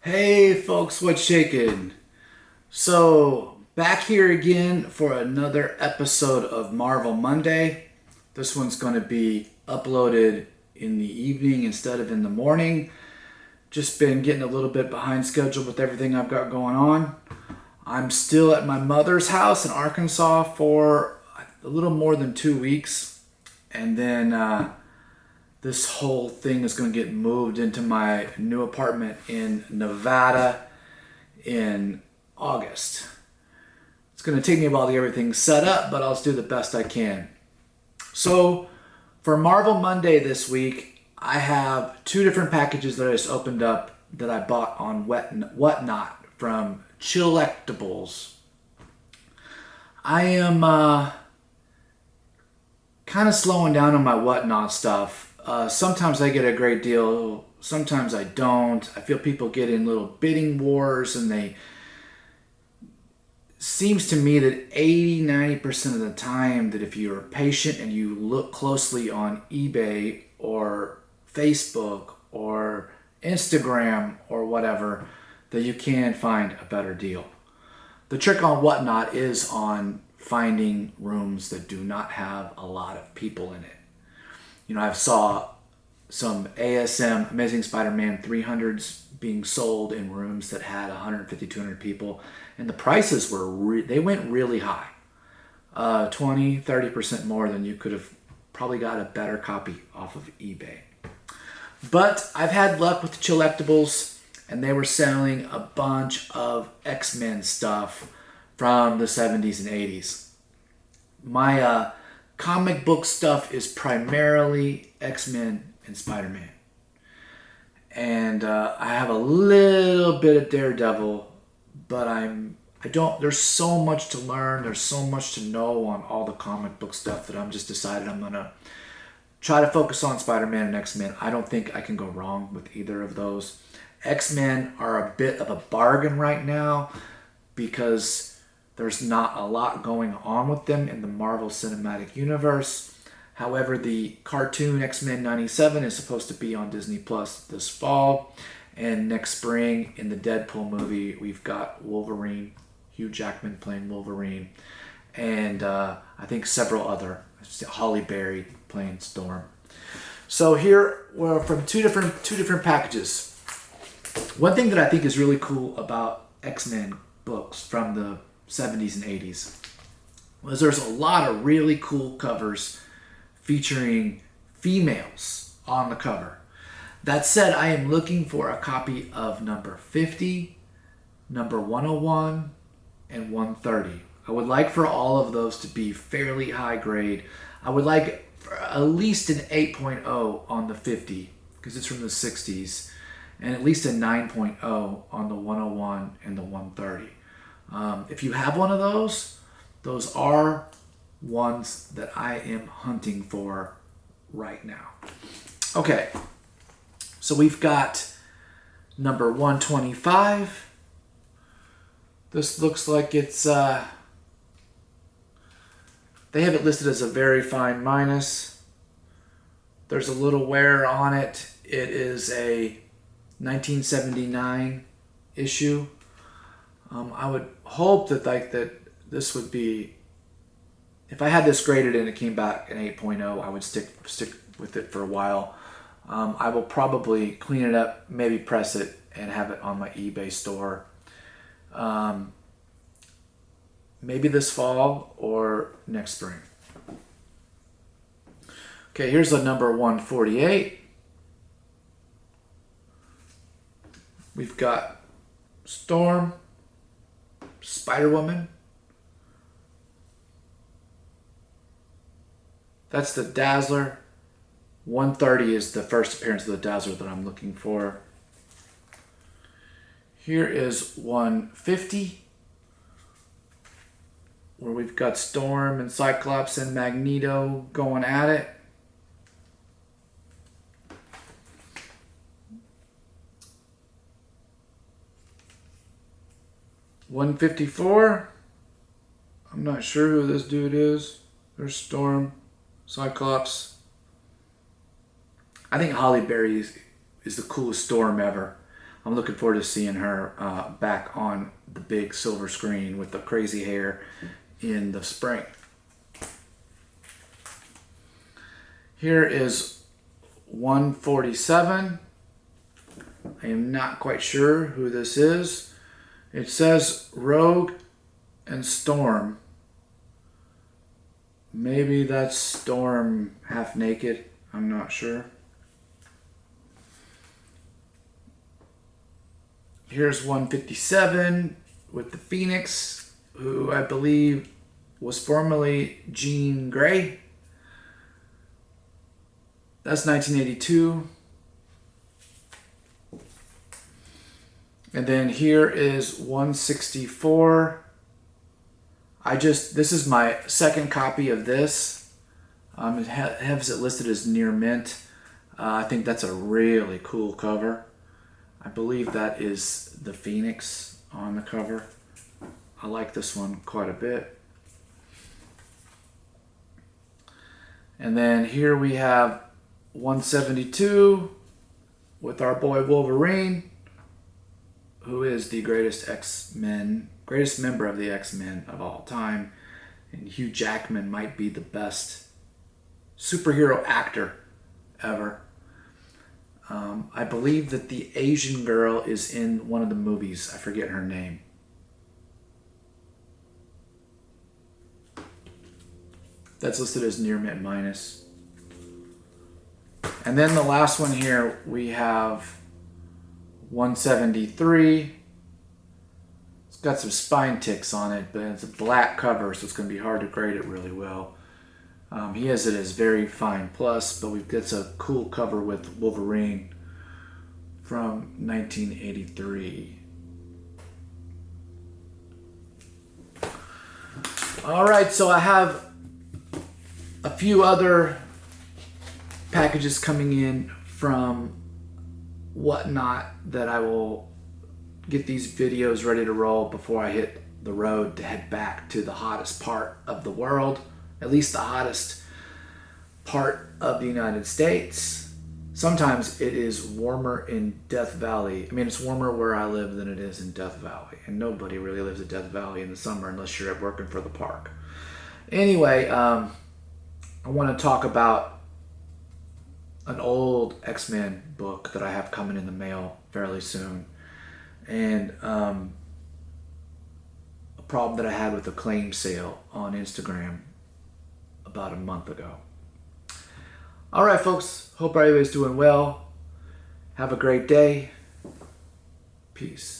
Hey folks, what's shaking? So, back here again for another episode of Marvel Monday. This one's going to be uploaded in the evening instead of in the morning. Just been getting a little bit behind schedule with everything I've got going on. I'm still at my mother's house in Arkansas for a little more than 2 weeks. And then this whole thing is going to get moved into my new apartment in Nevada in August. It's going to take me a while to get everything set up, but I'll do the best I can. So, for Marvel Monday this week, I have two different packages that I just opened up that I bought on Whatnot from Chillectables. I am kind of slowing down on my Whatnot stuff. Sometimes I get a great deal, sometimes I don't. I feel people get in little bidding wars, and they seems to me that 80-90% of the time that if you're patient and you look closely on eBay or Facebook or Instagram or whatever, that you can find a better deal. The trick on Whatnot is on finding rooms that do not have a lot of people in it. You know, I've saw some ASM Amazing Spider-Man 300s being sold in rooms that had 150, 200 people, and the prices were they went really high, 20-30% more than you could have probably got a better copy off of eBay. But I've had luck with the Chillectables, and they were selling a bunch of X-Men stuff from the 70s and 80s. My comic book stuff is primarily X-Men and Spider-Man. And I have a little bit of Daredevil, but I don't. There's so much to learn. There's so much to know on all the comic book stuff that I'm just decided I'm gonna try to focus on Spider-Man and X-Men. I don't think I can go wrong with either of those. X-Men are a bit of a bargain right now because there's not a lot going on with them in the Marvel Cinematic Universe. However, the cartoon X-Men 97 is supposed to be on Disney Plus this fall. And next spring in the Deadpool movie, we've got Wolverine, Hugh Jackman playing Wolverine. And I think several other, Holly Berry playing Storm. So here we're from two different packages. One thing that I think is really cool about X-Men books from the 70s and 80s was there's a lot of really cool covers featuring females on the cover. That said, I am looking for a copy of number 50, number 101, and 130. I would like for all of those to be fairly high grade. I would like at least an 8.0 on the 50 because it's from the 60s, and at least a 9.0 on the 101 and the 130. If you have one of those are ones that I am hunting for right now. Okay, so we've got number 125. This looks like it's, they have it listed as a very fine minus. There's a little wear on it. It is a 1979 issue. I would hope that this would be, if I had this graded and it came back an 8.0, I would stick with it for a while. I will probably clean it up, maybe press it, and have it on my eBay store. Maybe this fall or next spring. Okay, here's the number 148. We've got Storm, Spider-Woman. That's the Dazzler. 130 is the first appearance of the Dazzler that I'm looking for. Here is 150, where we've got Storm and Cyclops and Magneto going at it. $154. I'm not sure who this dude is. There's Storm, Cyclops. I think Holly Berry is the coolest Storm ever. I'm looking forward to seeing her back on the big silver screen with the crazy hair in the spring. Here is 147. I am not quite sure who this is. It says Rogue and Storm. Maybe that's Storm half naked. I'm not sure. Here's 157 with the Phoenix, who I believe was formerly Jean Grey. That's 1982. And then here is 164. This is my second copy of this. It has it listed as near mint. I think that's a really cool cover. I believe that is the Phoenix on the cover. I like this one quite a bit. And then here we have 172 with our boy Wolverine, who is the greatest member of the X-Men of all time. And Hugh Jackman might be the best superhero actor ever. I believe that the Asian girl is in one of the movies. I forget her name. That's listed as near mint minus. And then the last one here, we have 173. It's got some spine ticks on it, but it's a black cover, so it's going to be hard to grade it really well. He has it as very fine plus, but we've got a cool cover with Wolverine from 1983. All right, so I have a few other packages coming in from Whatnot that I will get these videos ready to roll before I hit the road to head back to the hottest part of the world, at least the hottest part of the United States. Sometimes it is warmer in Death Valley. I mean, it's warmer where I live than it is in Death Valley, and nobody really lives in Death Valley in the summer unless you're working for the park. Anyway, I want to talk about an old X-Men book that I have coming in the mail fairly soon, and a problem that I had with a claim sale on Instagram about a month ago. All right, folks, hope everybody's doing well. Have a great day. Peace.